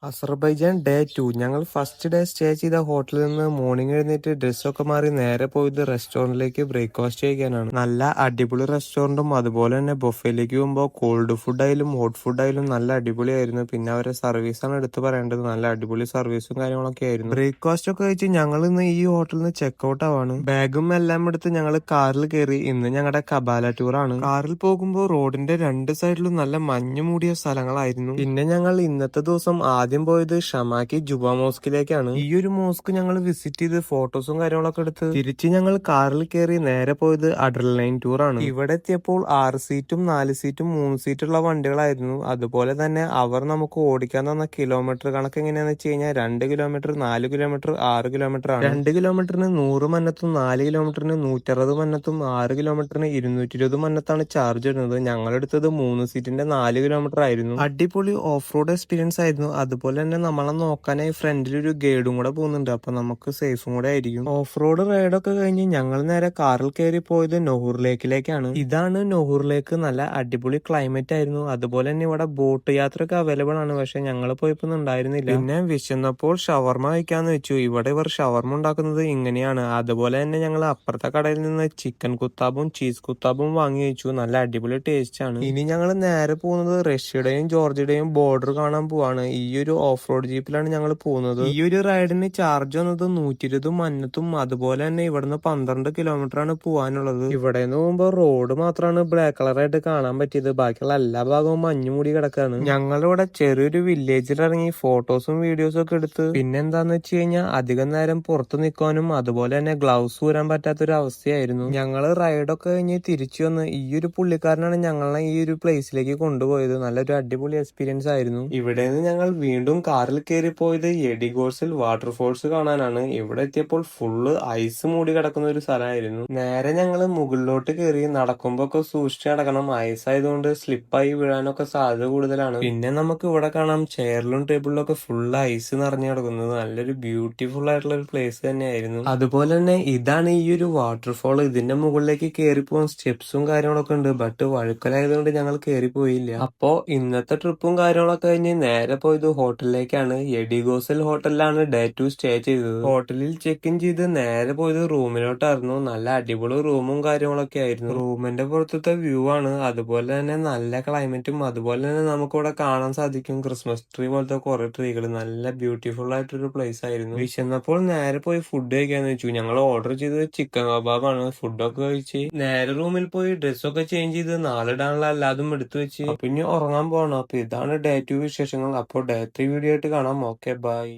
Azerbaijan day 2 ഞങ്ങൾ first day stay ചെയ്ത ഹോട്ടലിൽ നിന്ന് മോർണിംഗ് എഴുന്നേറ്റ് ഡ്രസ്സൊക്കെ മാറി നേരെ പോയത് റെസ്റ്റോറന്റിലേക്ക് ബ്രേക്ക്ഫാസ്റ്റ് കഴിക്കാനാണ്. നല്ല അടിപൊളി റെസ്റ്റോറന്റും അതുപോലെ തന്നെ ബൊഫയിലേക്ക് പോകുമ്പോൾ കോൾഡ് ഫുഡ് ആയാലും ഹോട്ട് ഫുഡ് ആയാലും നല്ല അടിപൊളിയായിരുന്നു. പിന്നെ അവരെ സർവീസാണ് എടുത്ത് പറയേണ്ടത്. നല്ല അടിപൊളി സർവീസും കാര്യങ്ങളൊക്കെ ആയിരുന്നു. ബ്രേക്ക്ഫാസ്റ്റ് ഒക്കെ കഴിച്ച് ഞങ്ങൾ ഇന്ന് ഈ ഹോട്ടലിൽ നിന്ന് ചെക്ക് ആവാണ്. ബാഗും എല്ലാം എടുത്ത് ഞങ്ങൾ കാറിൽ കയറി. ഇന്ന് ഞങ്ങളുടെ കബാല ടൂർ ആണ്. കാറിൽ പോകുമ്പോൾ റോഡിന്റെ രണ്ട് സൈഡിലും നല്ല മഞ്ഞ് മൂടിയ സ്ഥലങ്ങളായിരുന്നു. പിന്നെ ഞങ്ങൾ ഇന്നത്തെ ദിവസം ആദ്യം പോയത് ഷമാക്കി ജുബ മോസ്കിലേക്കാണ്. ഈ ഒരു മോസ്ക് ഞങ്ങൾ വിസിറ്റ് ചെയ്ത് ഫോട്ടോസും കാര്യങ്ങളൊക്കെ എടുത്ത് തിരിച്ച് ഞങ്ങൾ കാറിൽ കയറി നേരെ പോയത് അഡ്രനലൈൻ ടൂർ ആണ്. ഇവിടെ എത്തിയപ്പോൾ 6 സീറ്റും 4 സീറ്റും 3 സീറ്റുള്ള വണ്ടികളായിരുന്നു. അതുപോലെ തന്നെ അവർ നമുക്ക് ഓടിക്കാൻ തന്ന കിലോമീറ്റർ കണക്ക് എങ്ങനെയാന്ന് വെച്ച് കഴിഞ്ഞാൽ 2 കിലോമീറ്റർ 4 കിലോമീറ്റർ 6 കിലോമീറ്റർ ആണ്. 2 കിലോമീറ്ററിന് 100 മന്നത്തും 4 കിലോമീറ്ററിന് 160 മന്നത്തും 6 കിലോമീറ്ററിന് 220 മന്നത്താണ് ചാർജ് വരുന്നത്. ഞങ്ങളെടുത്തത് 3 സീറ്റിന്റെ 4 കിലോമീറ്റർ ആയിരുന്നു. അടിപൊളി ഓഫ് റോഡ് എക്സ്പീരിയൻസ് ആയിരുന്നു. അതുപോലെ തന്നെ നമ്മളെ നോക്കാനായി ഫ്രണ്ടിൽ ഒരു ഗൈഡും കൂടെ പോകുന്നുണ്ട്. അപ്പൊ നമുക്ക് സേഫും കൂടെ ആയിരിക്കും. ഓഫ് റോഡ് റൈഡൊക്കെ കഴിഞ്ഞ് ഞങ്ങൾ നേരെ കാറിൽ കയറി പോയത് നൊഹൂർ ലേക്കിലേക്കാണ്. ഇതാണ് നൊഹൂർ ലേക്ക്. നല്ല അടിപൊളി ക്ലൈമറ്റ് ആയിരുന്നു. അതുപോലെ തന്നെ ഇവിടെ ബോട്ട് യാത്രയൊക്കെ അവൈലബിൾ ആണ്. പക്ഷെ ഞങ്ങൾ പോയപ്പോ ഉണ്ടായിരുന്നില്ല. പിന്നെ വിശന്നപ്പോൾ ഷവർമ കഴിക്കാന്ന് വെച്ചു. ഇവിടെ ഇവർ ഷവർമ ഉണ്ടാക്കുന്നത് ഇങ്ങനെയാണ്. അതുപോലെ തന്നെ ഞങ്ങൾ അപ്പുറത്തെ കടയിൽ നിന്ന് ചിക്കൻ കുത്താബും ചീസ് കുത്താബും വാങ്ങി വെച്ചു. നല്ല അടിപൊളി ടേസ്റ്റ് ആണ്. ഇനി ഞങ്ങൾ നേരെ പോകുന്നത് റഷ്യയുടെയും ജോർജിയയുടെയും ബോർഡർ കാണാൻ പോവാണ്. ഈ ഒരു ഓഫ് റോഡ് ജീപ്പിലാണ് ഞങ്ങൾ പോകുന്നത്. ഈ ഒരു റൈഡിന് ചാർജ് വന്നത് 120 മന്നത്തും. അതുപോലെ തന്നെ ഇവിടുന്ന് 12 കിലോമീറ്റർ ആണ് പോവാനുള്ളത്. ഇവിടെ നിന്ന് പോകുമ്പോ റോഡ് മാത്രമാണ് ബ്ലാക്ക് കളറായിട്ട് കാണാൻ പറ്റിയത്. ബാക്കിയുള്ള എല്ലാ ഭാഗവും മഞ്ഞു മൂടി കിടക്കാണ്. ഞങ്ങളിവിടെ ചെറിയൊരു വില്ലേജിൽ ഇറങ്ങി ഫോട്ടോസും വീഡിയോസും ഒക്കെ എടുത്ത് പിന്നെ എന്താന്ന് വെച്ച് കഴിഞ്ഞാൽ അധികം നേരം പുറത്ത് നിൽക്കാനും അതുപോലെ തന്നെ ഗ്ലൗസ് ഊരാൻ പറ്റാത്തൊരു അവസ്ഥയായിരുന്നു. ഞങ്ങൾ റൈഡൊക്കെ കഴിഞ്ഞ് തിരിച്ചു വന്ന് ഈ ഒരു പുള്ളിക്കാരനാണ് ഞങ്ങളെ ഈ ഒരു പ്ലേസിലേക്ക് കൊണ്ടുപോയത്. നല്ലൊരു അടിപൊളി എക്സ്പീരിയൻസ് ആയിരുന്നു. ഇവിടെ നിന്ന് ഞങ്ങൾ വീണ്ടും കാറിൽ കയറി പോയത് എഡിഗോസിൽ വാട്ടർഫോൾസ് കാണാനാണ്. ഇവിടെ എത്തിയപ്പോൾ ഫുള്ള് ഐസ് മൂടി കിടക്കുന്ന ഒരു സ്ഥലമായിരുന്നു. നേരെ ഞങ്ങൾ മുകളിലോട്ട് കയറി. നടക്കുമ്പോ ഒക്കെ സൂക്ഷിച്ച് നടക്കണം. ഐസ് ആയതുകൊണ്ട് സ്ലിപ്പായി വീഴാനൊക്കെ സാധ്യത കൂടുതലാണ്. പിന്നെ നമുക്ക് ഇവിടെ കാണാം ചെയറിലും ടേബിളിലും ഒക്കെ ഫുള്ള് ഐസ് നിറഞ്ഞു കിടക്കുന്നത്. നല്ലൊരു ബ്യൂട്ടിഫുൾ ആയിട്ടുള്ള ഒരു പ്ലേസ് തന്നെയായിരുന്നു. അതുപോലെ തന്നെ ഇതാണ് ഈ ഒരു വാട്ടർഫോൾ. ഇതിന്റെ മുകളിലേക്ക് കയറി പോകാൻ സ്റ്റെപ്സും കാര്യങ്ങളൊക്കെ ഉണ്ട്. ബട്ട് വഴുക്കലായതുകൊണ്ട് ഞങ്ങൾ കയറി പോയില്ല. അപ്പോ ഇന്നത്തെ ട്രിപ്പും കാര്യങ്ങളൊക്കെ കഴിഞ്ഞ് നേരെ പോയത് ഹോട്ടലിലേക്കാണ്. എഡിഗോസൽ ഹോട്ടലിലാണ് ഡേ 2 സ്റ്റേ ചെയ്തത്. ഹോട്ടലിൽ ചെക്ക് ഇൻ ചെയ്ത് നേരെ പോയത് റൂമിലോട്ടായിരുന്നു. നല്ല അടിപൊളി റൂമും കാര്യങ്ങളൊക്കെ ആയിരുന്നു. റൂമിന്റെ പുറത്തത്തെ വ്യൂ ആണ്. അതുപോലെ തന്നെ നല്ല ക്ലൈമറ്റും അതുപോലെ തന്നെ നമുക്ക് ഇവിടെ കാണാൻ സാധിക്കും ക്രിസ്മസ് ട്രീ പോലത്തെ കുറെ ട്രീകൾ. നല്ല ബ്യൂട്ടിഫുൾ ആയിട്ടൊരു പ്ലേസ് ആയിരുന്നു. വിശന്നപ്പോൾ നേരെ പോയി ഫുഡ് കഴിക്കാന്ന് വെച്ചു. ഞങ്ങൾ ഓർഡർ ചെയ്തത് ചിക്കൻ കബാബാണ്. ഫുഡൊക്കെ കഴിച്ച് നേരെ റൂമിൽ പോയി ഡ്രസ്സൊക്കെ ചേഞ്ച് ചെയ്ത് നാളെ ഇടാനുള്ള എല്ലാതും എടുത്തു വെച്ച് അപ്പൊ ഇനി ഉറങ്ങാൻ പോകണം. അപ്പൊ ഇതാണ് ഡേ 2 വിശേഷങ്ങൾ. അപ്പോൾ ഡേ 3 വീഡിയോ ആയിട്ട് കാണാം. Okay bye.